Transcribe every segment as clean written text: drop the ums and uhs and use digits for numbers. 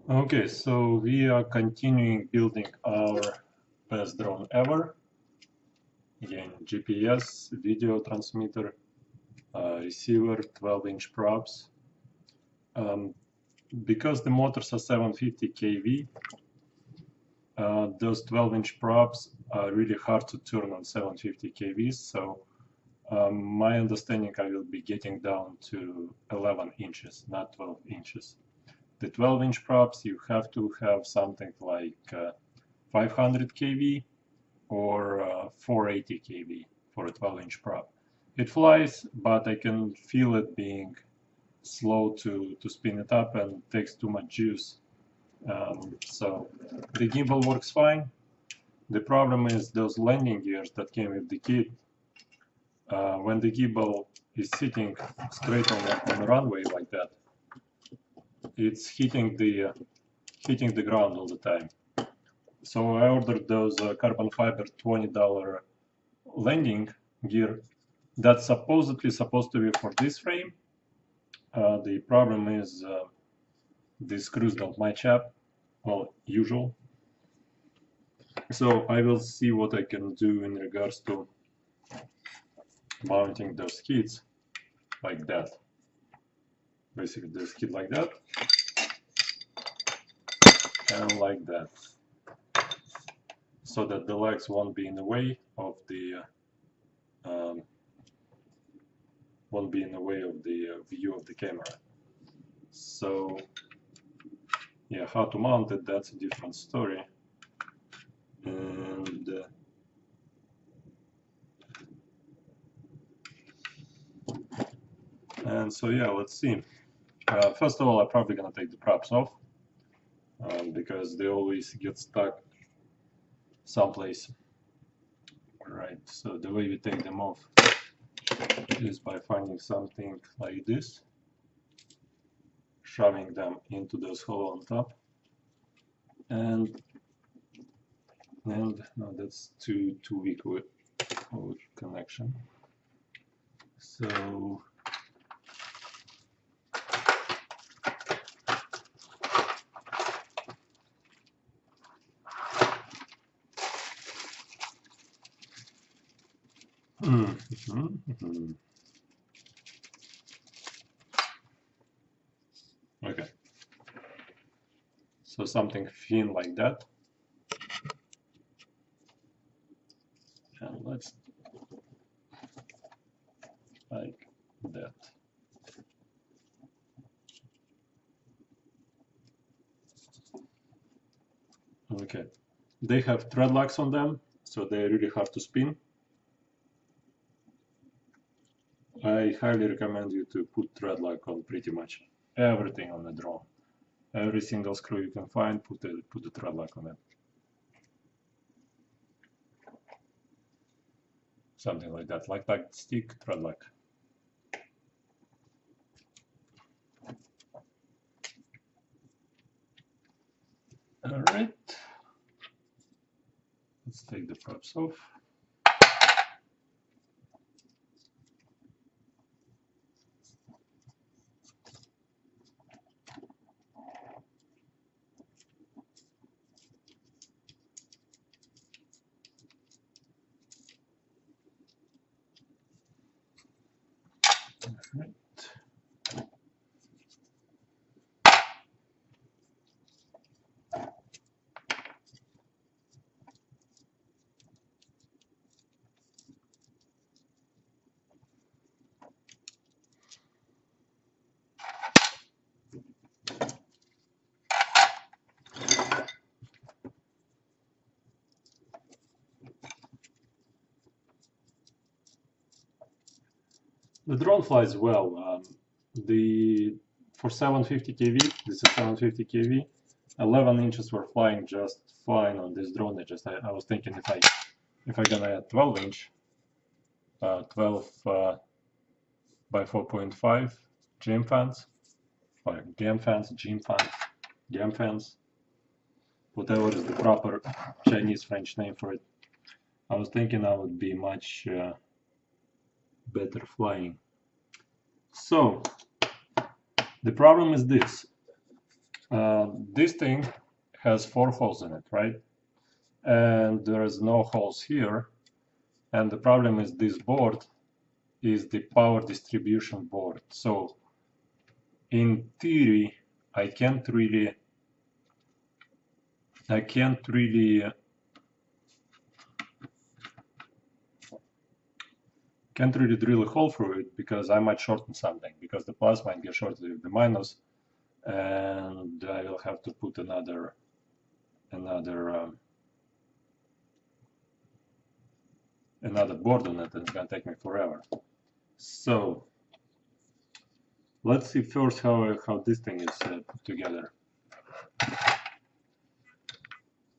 Okay, so we are continuing building our best drone ever. Again, GPS, video transmitter, receiver, 12-inch props. Because the motors are 750 kV, those 12-inch props are really hard to turn on 750 kV. So my understanding, I will be getting down to 11 inches, not 12 inches. The 12-inch props, you have to have something like 500 kV or 480 kV for a 12-inch prop. It flies, but I can feel it being slow to spin it up and takes too much juice. So the gimbal works fine. The problem is those landing gears that came with the kit. When the gimbal is sitting straight on the runway like that, it's hitting the ground all the time. So I ordered those carbon fiber $20 landing gear that's supposedly supposed to be for this frame. The problem is the screws don't match up, well, usual. So I will see what I can do in regards to mounting those skids like that. Basically the skid like that and like that, so that the legs won't be in the way of the view of the camera. So yeah, how to mount it, that's a different story. And so yeah, let's see. First of all, I'm probably gonna take the props off because they always get stuck someplace. Right, so the way we take them off is by finding something like this, shoving them into this hole on top, and no, that's too weak with connection. So okay, so something thin like that, and let's like that. Okay, they have thread locks on them, so they're really hard to spin. I highly recommend you to put thread lock on pretty much everything on the drone. Every single screw you can find, put the thread lock on it. Something like that, like stick, thread lock. All right, let's take the props off. All right. The drone flies well. For 750 kV, this is 750 kV. 11 inches were flying just fine on this drone. I was thinking if I gonna add 12 inch, 12 by 4.5 jam fans, or jam fans, jam fans, whatever is the proper Chinese French name for it. I was thinking I would be much better flying. So the problem is this: This thing has 4 holes in it, right? And there is no holes here. And the problem is this board is the power distribution board. So in theory, I can't really drill a hole through it because I might shorten something, because the plus might get shorted with the minus, and I will have to put another board on it, and it's gonna take me forever. So let's see first how this thing is put together.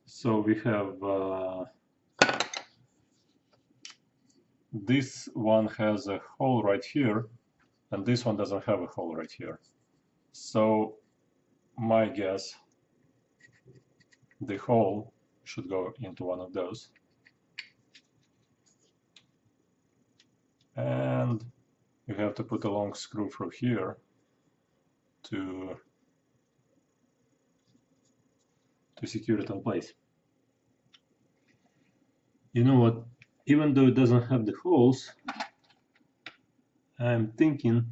So we have this one has a hole right here, and this one doesn't have a hole right here. So my guess, the hole should go into one of those. And you have to put a long screw through here to secure it in place. You know what? Even though it doesn't have the holes, I'm thinking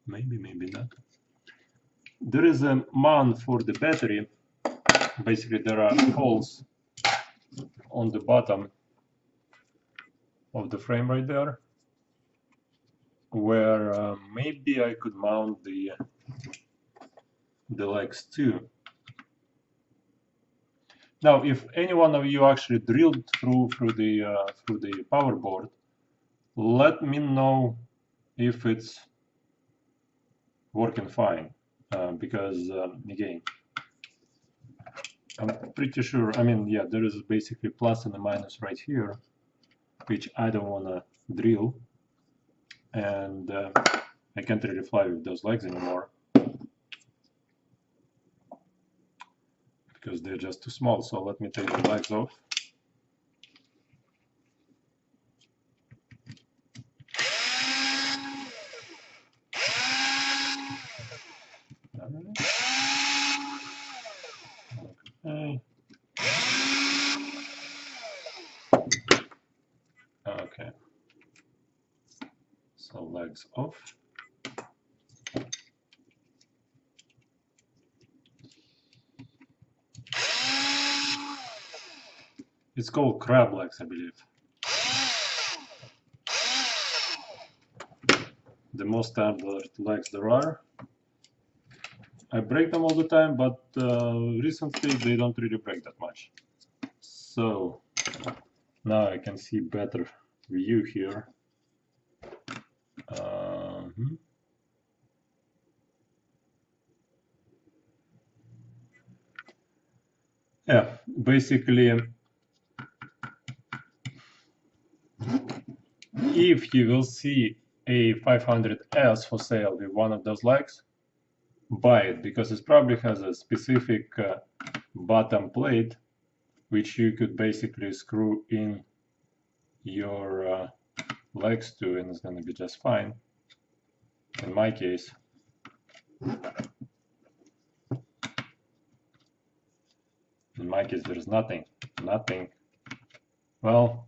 maybe not. There is a mount for the battery. Basically, there are holes on the bottom of the frame right there, where maybe I could mount the legs too. Now, if any one of you actually drilled through the power board, let me know if it's working fine, because again, I'm pretty sure. I mean, yeah, there is basically plus and a minus right here, which I don't want to drill, and I can't really fly with those legs anymore because they're just too small. So let me take the legs off. Okay. Okay. So legs off. It's called crab legs, I believe. The most standard legs there are. I break them all the time, but recently they don't really break that much. So now I can see better view here. Yeah, basically, if you will see a 500S for sale with one of those legs, buy it, because it probably has a specific bottom plate which you could basically screw in your legs to, and it's going to be just fine. In my case, there's nothing. Well,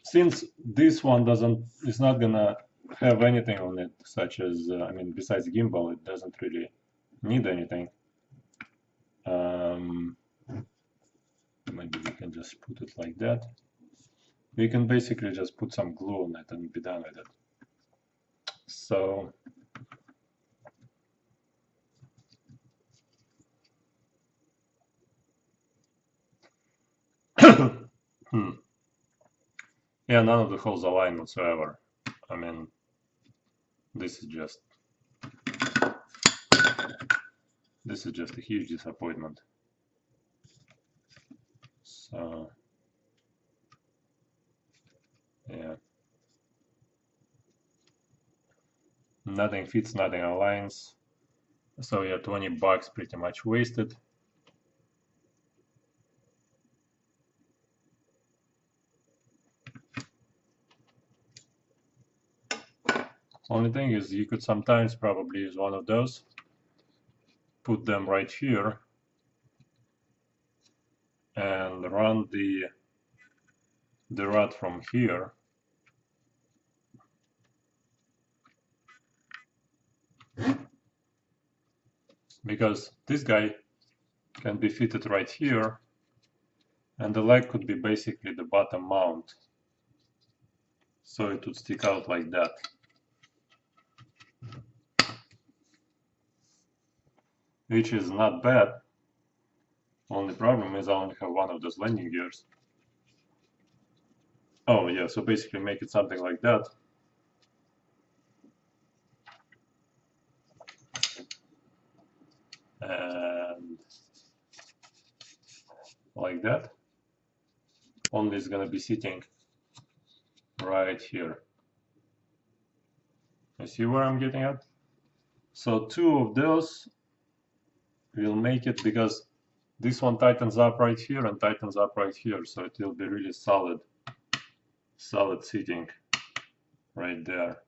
since this one is not gonna have anything on it, such as I mean, besides gimbal, it doesn't really need anything. Maybe we can just put it like that. We can basically just put some glue on it and be done with it. So yeah, none of the holes align whatsoever. I mean, this is just a huge disappointment. So yeah, nothing fits, nothing aligns. So yeah, $20 pretty much wasted. Only thing is, you could sometimes probably use one of those, put them right here, and run the rod from here. Because this guy can be fitted right here, and the leg could be basically the bottom mount, so it would stick out like that. Which is not bad. Only problem is I only have one of those landing gears. Oh yeah, so basically make it something like that. And like that. Only it's gonna be sitting right here. You see where I'm getting at? So two of those will make it, because this one tightens up right here and tightens up right here, so it will be really solid sitting right there.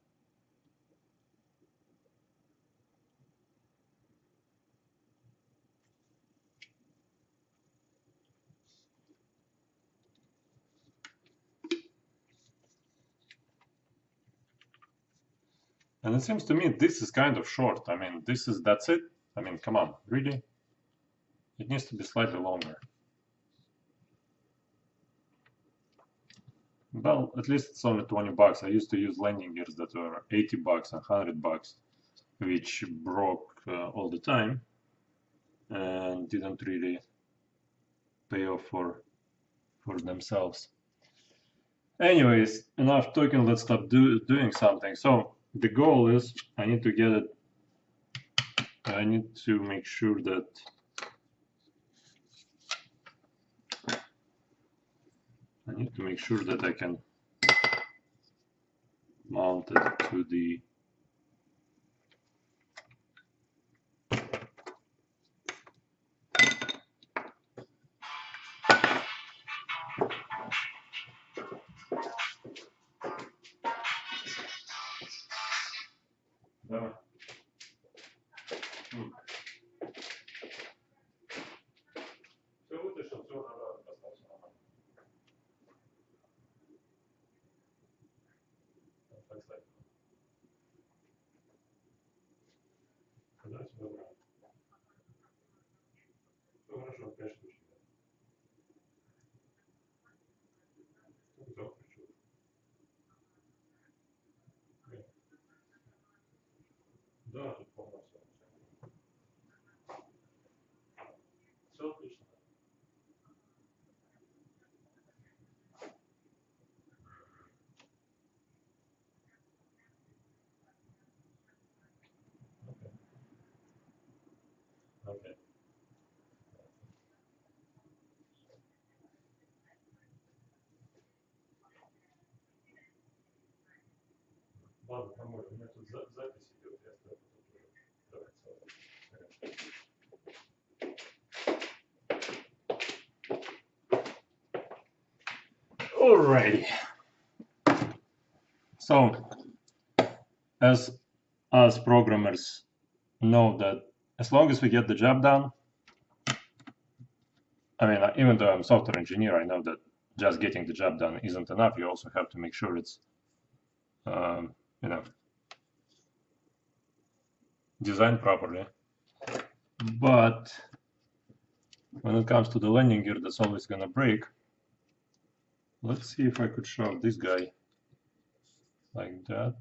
And it seems to me this is kind of short. I mean, that's it. I mean, come on, really? It needs to be slightly longer. Well, at least it's only 20 bucks. I used to use landing gears that were 80 bucks and 100 bucks, which broke all the time and didn't really pay off for themselves. Anyways, enough talking, let's stop doing something. So the goal is I need to make sure that I can mount it to the Да, тут полностью. Все отлично. Okay. Ладно, по-моему, у меня тут запись идет, я ставлю тут уже. Alrighty. So, as us programmers know that as long as we get the job done, I mean, even though I'm a software engineer, I know that just getting the job done isn't enough. You also have to make sure it's, you know, designed properly. But when it comes to the landing gear, that's always gonna break. Let's see if I could shove this guy like that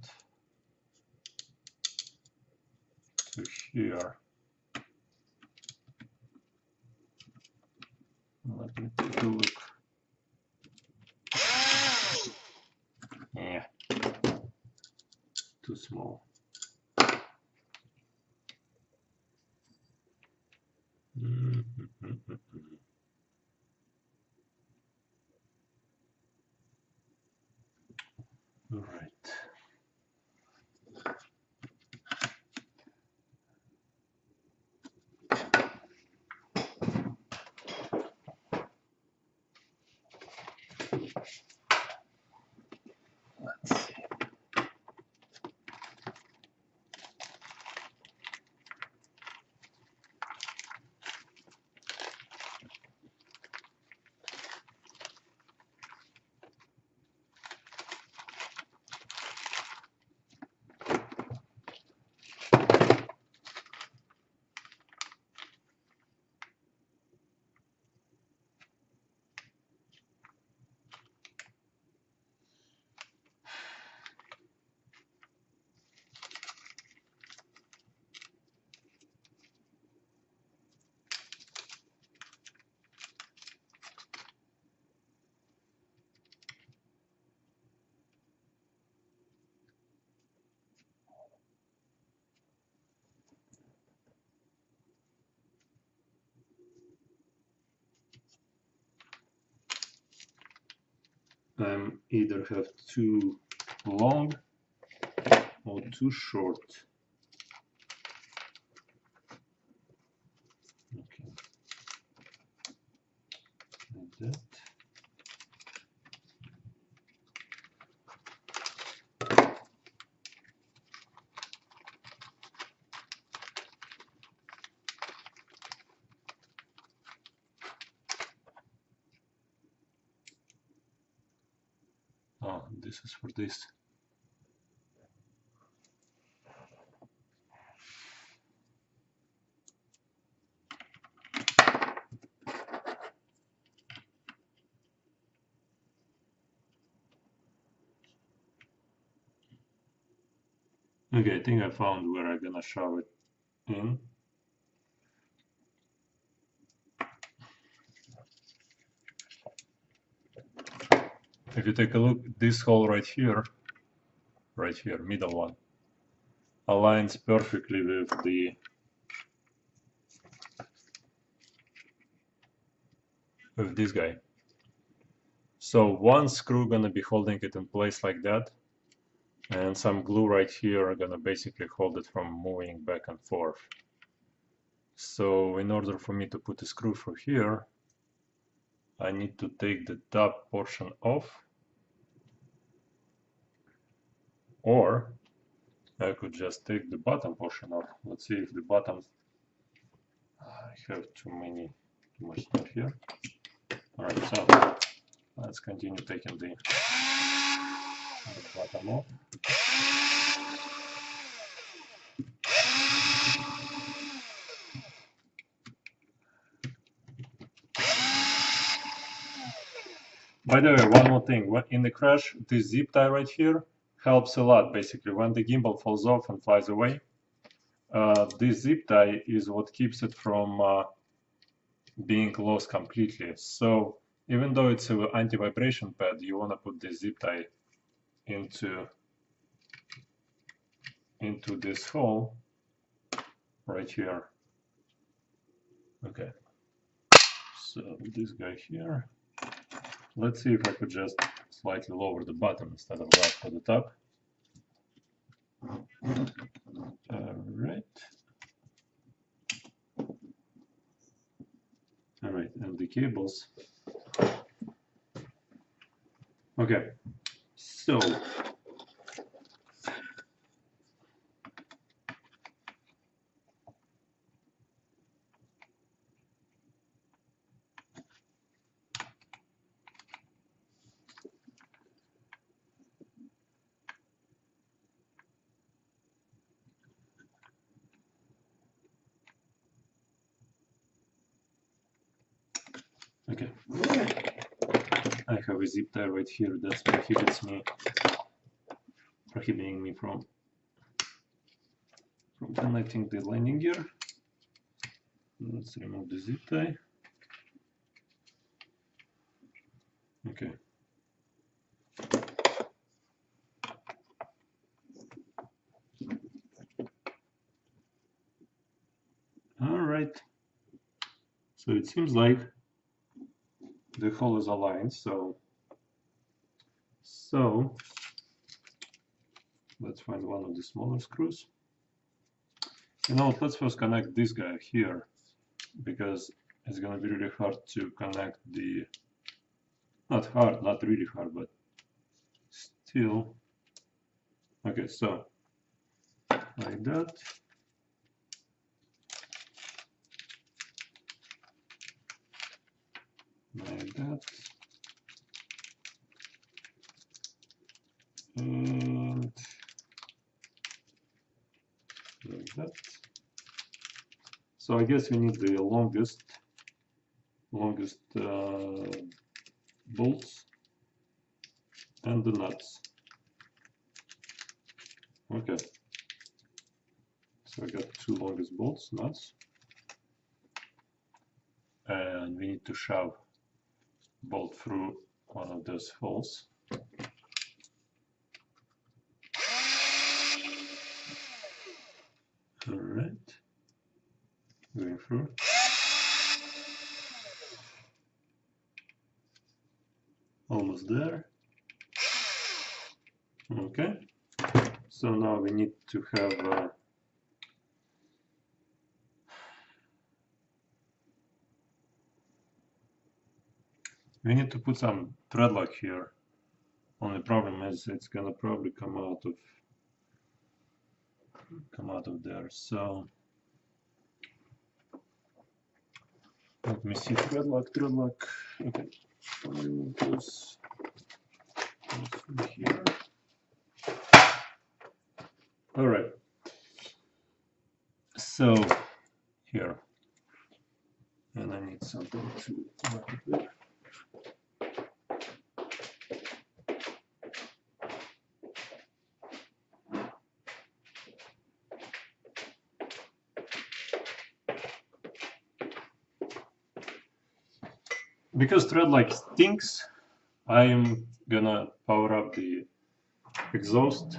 to here. Let me take a look. Yeah, too small. All right. Let's see. either have too long or too short. Okay, like that. Oh, this is for this. Okay, I think I found where I'm gonna shove it in. If you take a look, this hole right here, middle one, aligns perfectly with this guy. So one screw gonna be holding it in place like that, and some glue right here are gonna basically hold it from moving back and forth. So in order for me to put a screw through here, I need to take the top portion off, or I could just take the bottom portion off. Let's see if the bottom, I have too much stuff here. Alright, so let's continue taking the bottom off. By the way, one more thing, in the crash, this zip tie right here helps a lot. Basically, when the gimbal falls off and flies away, this zip tie is what keeps it from being lost completely. So even though it's an anti-vibration pad, you want to put this zip tie into this hole right here. Okay, so this guy here. Let's see if I could just slightly lower the bottom instead of right for the top. Alright. Alright, and the cables. Okay, so okay, I have a zip tie right here that prohibiting me from connecting the landing gear. Let's remove the zip tie. Okay. All right. So it seems like the hole is aligned. So let's find one of the smaller screws. You know what, let's first connect this guy here, because it's gonna be really hard to connect the, not really hard, but still. Okay, so like that. Like that. And like that. So I guess we need the longest bolts and the nuts. Okay. So I got two longest bolts, nuts, and we need to shove bolt through one of those holes. All right, going through. Almost there. Okay, so now we need to have we need to put some thread lock here. Only problem is it's gonna probably come out of there. So let me see, thread lock. Okay, remove this from here. All right. So here, and I need something to mark it there. Because thread lock stinks, I am gonna power up the exhaust.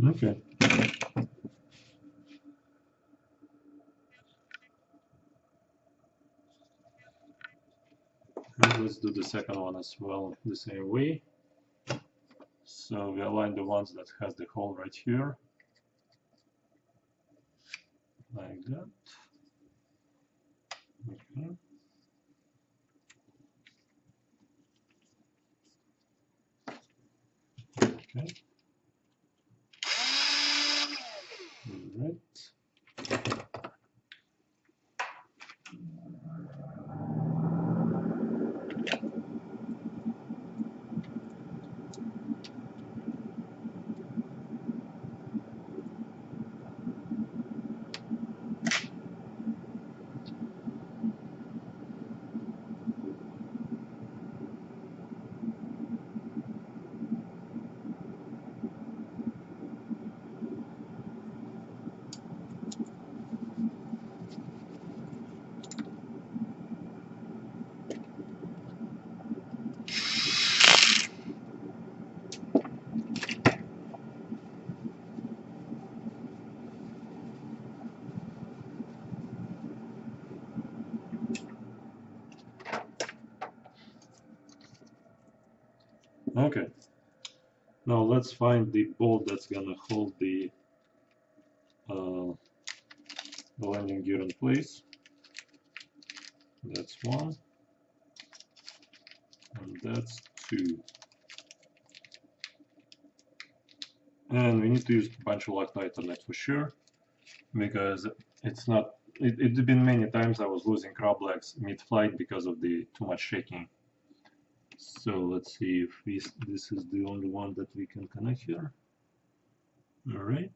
Okay. And let's do the second one as well the same way. So we align the ones that has the hole right here, like that. Okay. Okay. All right. Okay. Now let's find the bolt that's gonna hold the landing gear in place. That's one, and that's two. And we need to use puncture lock Ethernet for sure, because it's not. It's been many times I was losing crab legs mid-flight because of the too much shaking. So let's see if this is the only one that we can connect here. All right.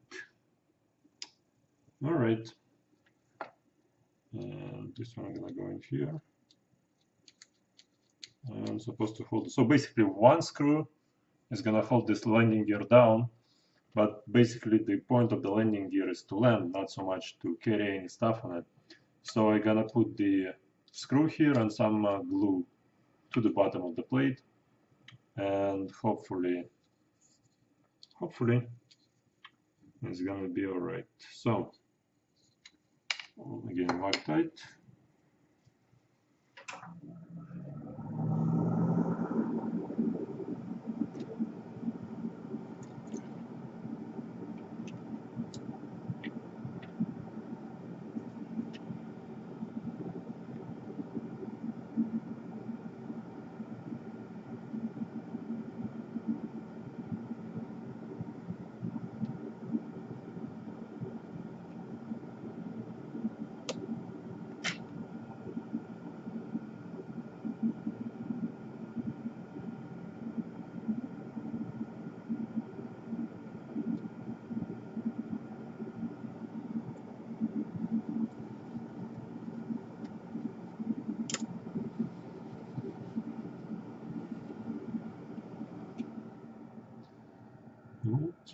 All right. And this one I'm gonna go in here. I'm supposed to hold. So basically, one screw is gonna hold this landing gear down, but basically the point of the landing gear is to land, not so much to carry any stuff on it. So I'm gonna put the screw here and some glue to the bottom of the plate, and hopefully it's gonna be all right. So again, lock tight.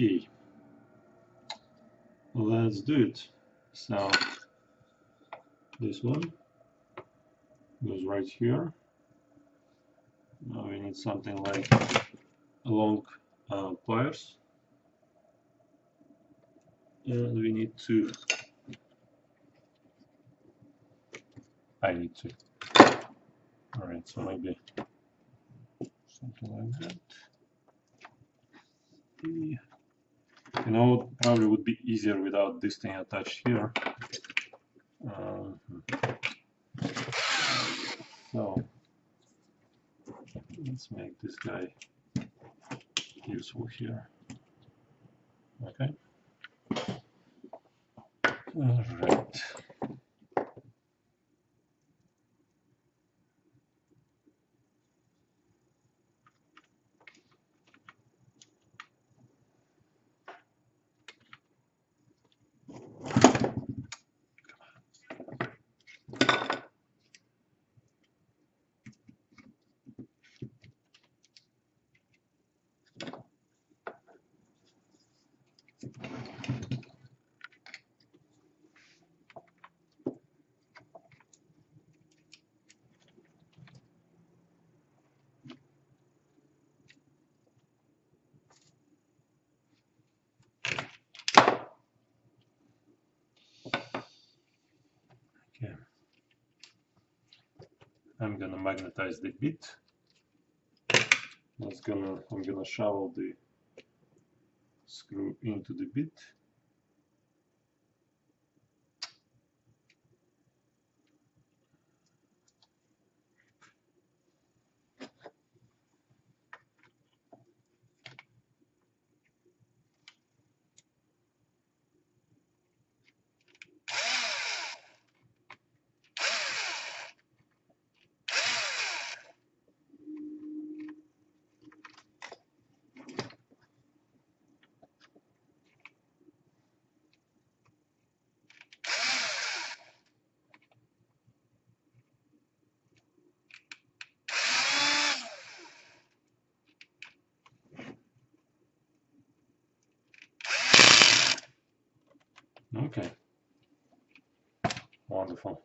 Okay, let's do it. So this one goes right here. Now we need something like long pliers, and we need to. I need to. All right, so maybe something like that. You know, probably would be easier without this thing attached here. So let's make this guy useful here. Okay. All right. Okay. I'm gonna magnetize the bit. I'm gonna shovel the screw into the bit. Okay. Wonderful.